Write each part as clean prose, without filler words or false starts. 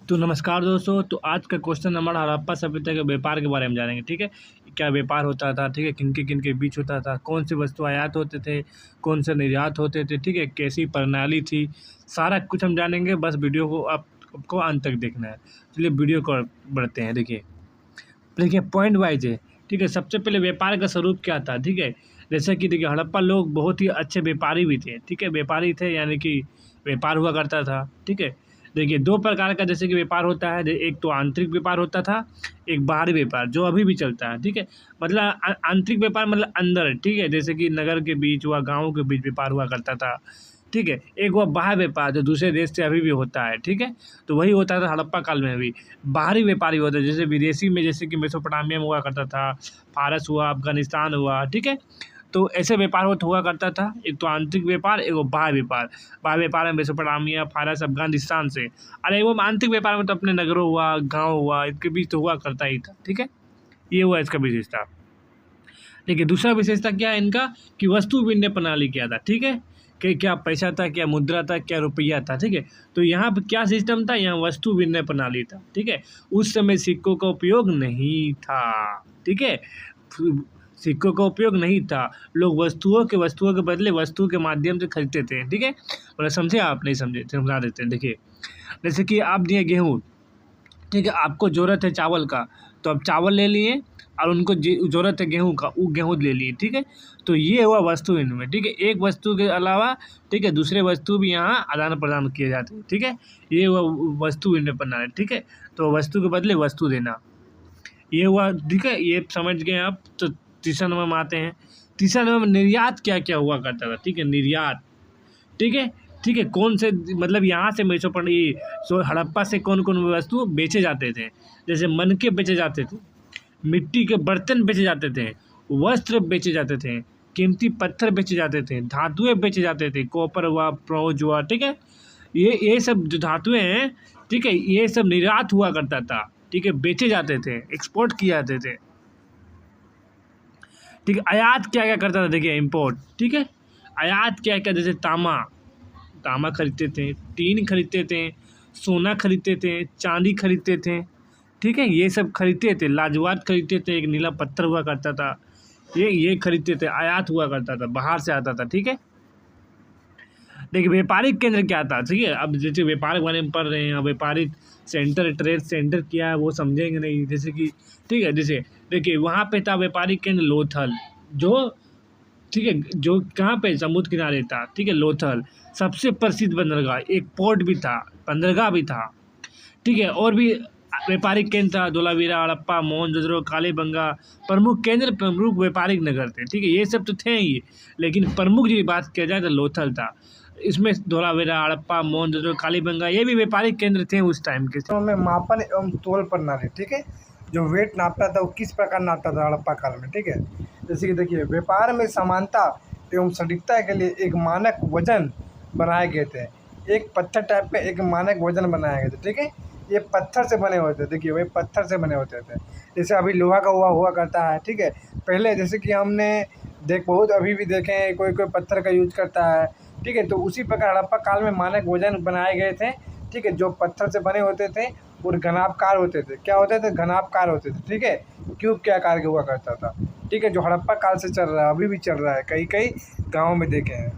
तो नमस्कार दोस्तों। तो आज का क्वेश्चन हमारा हड़प्पा सभ्यता के व्यापार के बारे में जानेंगे। ठीक है, क्या व्यापार होता था, ठीक है, किन के बीच होता था, कौन से वस्तु आयात होते थे, कौन से निर्यात होते थे, ठीक है, कैसी प्रणाली थी, सारा कुछ हम जानेंगे। बस वीडियो को आपको अंत तक देखना है। चलिए वीडियो को बढ़ते हैं। देखिए पॉइंट वाइज है। ठीक है, सबसे पहले व्यापार का स्वरूप क्या था। ठीक है, जैसे कि देखिए हड़प्पा लोग बहुत ही अच्छे व्यापारी भी थे। ठीक है, व्यापारी थे यानी कि व्यापार हुआ करता था। ठीक है, देखिए दो प्रकार का जैसे कि व्यापार होता है। एक तो आंतरिक व्यापार होता था, एक बाहरी व्यापार जो अभी भी चलता है। ठीक है, मतलब आंतरिक व्यापार मतलब अंदर। ठीक है, जैसे कि नगर के बीच हुआ, गाँव के बीच व्यापार हुआ करता था। ठीक है, एक हुआ बाह्य व्यापार जो दूसरे देश से अभी भी होता है। ठीक है, तो वही होता था हड़प्पा काल में भी। बाहरी व्यापारी होता है जैसे विदेशी में, जैसे कि मेसोपोटामिया में हुआ करता था, फारस हुआ, अफगानिस्तान हुआ। ठीक है, तो ऐसे व्यापार हुआ करता था। एक तो आंतरिक व्यापार, एक बाह्य व्यापार। बाह्य व्यापार में मेसोपोटामिया, फारस, अफगानिस्तान से। अरे वो आंतरिक व्यापार में तो अपने नगरों हुआ, गाँव हुआ, इनके बीच तो हुआ करता ही था। ठीक है, ये हुआ इसका विशेषता। देखिए दूसरा विशेषता क्या है इनका, कि वस्तु विनिमय प्रणाली क्या था। ठीक है, कि क्या पैसा था, क्या मुद्रा था, क्या रुपया था। ठीक है, तो यहाँ पर क्या सिस्टम था, यहाँ वस्तु विनिमय प्रणाली था। ठीक है, उस समय सिक्कों का उपयोग नहीं था। ठीक है, सिक्कों का उपयोग नहीं था। लोग वस्तुओं के बदले वस्तु के माध्यम से खरीदते थे। ठीक है, मतलब समझे आप, नहीं समझे समझा देते हैं। देखिए जैसे कि आप दिए गेहूँ, ठीक है, आपको ज़रूरत है चावल का, तो आप चावल ले लिए, और उनको ज़रूरत है गेहूँ का, वो गेहूँ ले लिए। ठीक है, तो ये हुआ वस्तु विनिमय। ठीक है, एक वस्तु के अलावा, ठीक है, दूसरे वस्तु भी यहाँ आदान प्रदान किए जाते हैं। ठीक है, ये हुआ वस्तु विनिमय प्रणाली। ठीक है, तो वस्तु के बदले वस्तु देना, ये हुआ। ठीक है, ये समझ गए आप। तो तीसरा नंबर में आते हैं। तीसरा नंबर में निर्यात क्या क्या हुआ करता था। ठीक है, निर्यात। ठीक है, ठीक है, कौन से मतलब यहाँ से हड़प्पा से कौन कौन वस्तु बेचे जाते थे। जैसे मनके बेचे जाते थे, मिट्टी के बर्तन बेचे जाते थे, वस्त्र बेचे जाते थे, कीमती पत्थर बेचे जाते थे, धातुएं बेचे जाते थे, कॉपर हुआ, ब्रोंज हुआ। ठीक है, ये सब जो धातुएं हैं, ठीक है, ये सब निर्यात हुआ करता था। ठीक है, बेचे जाते थे, एक्सपोर्ट किए जाते थे। ठीक है, आयात क्या क्या करता था। देखिए इम्पोर्ट। ठीक है, आयात क्या क्या, जैसे तांबा खरीदते थे, टीन खरीदते थे, सोना खरीदते थे, चांदी खरीदते थे। ठीक है, ये सब खरीदते थे। लाजवाब खरीदते थे, एक नीला पत्थर हुआ करता था, ये खरीदते थे। आयात हुआ करता था, बाहर से आता था। ठीक है, देखिए व्यापारिक केंद्र क्या था। ठीक है, अब जैसे व्यापार के बारे में पढ़ रहे हैं, व्यापारिक सेंटर, ट्रेड सेंटर क्या है वो समझेंगे नहीं। जैसे कि ठीक है, जैसे देखिए वहाँ पे था व्यापारिक केंद्र लोथल, जो ठीक है, जो कहाँ पे समुद्र किनारे था। ठीक है, लोथल सबसे प्रसिद्ध बंदरगाह, एक पोर्ट भी था, बंदरगाह भी था। ठीक है, और भी व्यापारिक केंद्र था, धोलावीरा, हड़प्पा, मोहनजोदड़ो, कालीबंगा। प्रमुख केंद्र, प्रमुख व्यापारिक नगर थे। ठीक है, ये सब तो थे ही, लेकिन प्रमुख जो बात किया जाए तो लोथल था। इसमें धोलावीरा, हड़प्पा, मोहनजोदड़ो, कालीबंगा ये भी व्यापारिक केंद्र थे उस टाइम के। में मापन एवं तोल प्रणाली। ठीक है, जो वेट नापता था वो किस प्रकार नापता था हड़प्पा काल में। ठीक है, जैसे कि देखिए व्यापार में समानता एवं सटीकता के लिए एक मानक वजन बनाए गए थे। एक पत्थर टाइप में एक मानक वजन बनाए गए थे। ठीक है, ये पत्थर से बने होते थे। देखिए वे पत्थर से बने होते थे, जैसे अभी लोहा का हुआ करता है। ठीक है, पहले जैसे कि हमने बहुत अभी भी देखे हैं, कोई कोई पत्थर का यूज करता है। ठीक है, तो उसी प्रकार हड़प्पा काल में मानक वजन बनाए गए थे। ठीक है, जो पत्थर से बने होते थे और घनाभकार होते थे। क्या होते थे, घनाभकार होते थे। ठीक है, क्यूब के आकार के हुआ करता था। ठीक है, जो हड़प्पा काल से चल रहा है, अभी भी चल रहा है, कई कई गाँव में देखे हैं।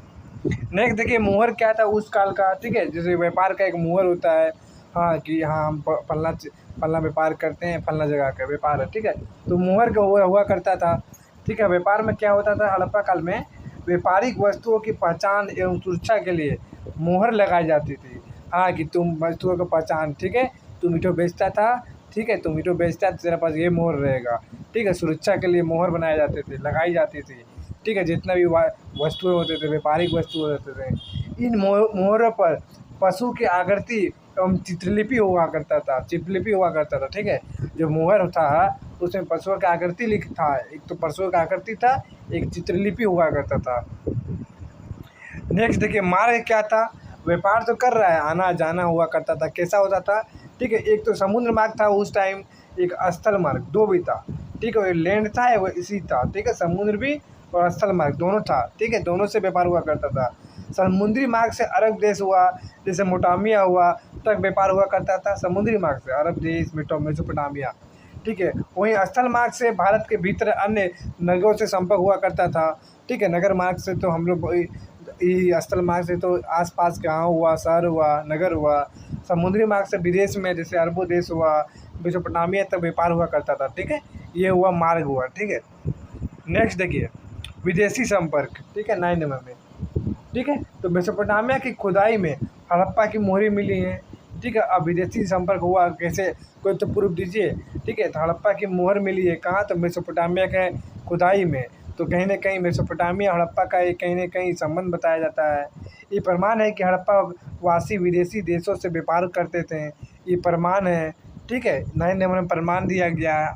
नेक्स्ट देखिए मुहर क्या था उस काल का। ठीक है, जैसे व्यापार का एक मुहर होता है, हाँ कि हाँ हम फलना व्यापार करते हैं, फलना जगह का व्यापार है। ठीक है, तो मुहर का हुआ करता था। ठीक है, व्यापार में क्या होता था हड़प्पा काल में, व्यापारिक वस्तुओं की पहचान एवं सुरक्षा के लिए मुहर लगाई जाती थी। हाँ कि तुम वस्तुओं की पहचान, ठीक है, तुम ईंटों बेचता था, ठीक है, तुम ईंटों बेचता तो तेरे पास ये मोहर रहेगा। ठीक है, सुरक्षा के लिए मोहर बनाए जाते थे, लगाई जाती थी। ठीक है, जितना भी वस्तुएं होते थे, व्यापारिक वस्तु होते थे, इन मोहरों पर पशु की आकृति एवं चित्रलिपि हुआ करता था, चित्रलिपि हुआ करता था। ठीक है, जो मोहर था उसमें पशुओं का आकृति लिखा था, एक तो पशुओं का आकृति था, एक चित्रलिपि हुआ करता था। नेक्स्ट देखिए मार्ग क्या था, व्यापार तो कर रहा है, आना जाना हुआ करता था। कैसा होता था, ठीक है, एक तो समुद्र मार्ग था उस टाइम, एक स्थल मार्ग, दो भी था। ठीक है, लैंड था वो इसी था। ठीक है, समुद्र भी और स्थल मार्ग दोनों था। ठीक है, दोनों से व्यापार हुआ करता था। समुद्री मार्ग से अरब देश हुआ, जैसे मोटामिया हुआ, तक व्यापार हुआ करता था? समुद्री मार्ग से, अरब देश, मेसोपोटामिया, ठीक है। वहीं स्थल मार्ग से भारत के भीतर अन्य नगरों से संपर्क हुआ करता था, ठीक है। नगर मार्ग से तो हम लोग स्थल मार्ग से तो आसपास गाँव हुआ, शहर हुआ, नगर हुआ। समुद्री मार्ग से विदेश में जैसे अरबों देश हुआ, मेसोपोटामिया तक व्यापार हुआ करता था, ठीक है। ये हुआ मार्ग हुआ, ठीक है। नेक्स्ट देखिए विदेशी संपर्क, ठीक है, 9 नंबर में, ठीक है। तो मेसोपोटामिया की खुदाई में हड़प्पा की मोहरें मिली हैं, ठीक है। अब विदेशी संपर्क हुआ कैसे, कोई तो प्रूफ दीजिए, ठीक है। तो हड़प्पा की मोहर मिली है कहाँ, तो मेसोपोटामिया के खुदाई में। तो कहीं न कहीं मेसोपोटामिया हड़प्पा का एक कहीं न कहीं संबंध बताया जाता है। ये प्रमाण है कि हड़प्पा वासी विदेशी देशों से व्यापार करते थे, ये प्रमाण है, ठीक है। 9 नंबर में प्रमाण दिया गया है।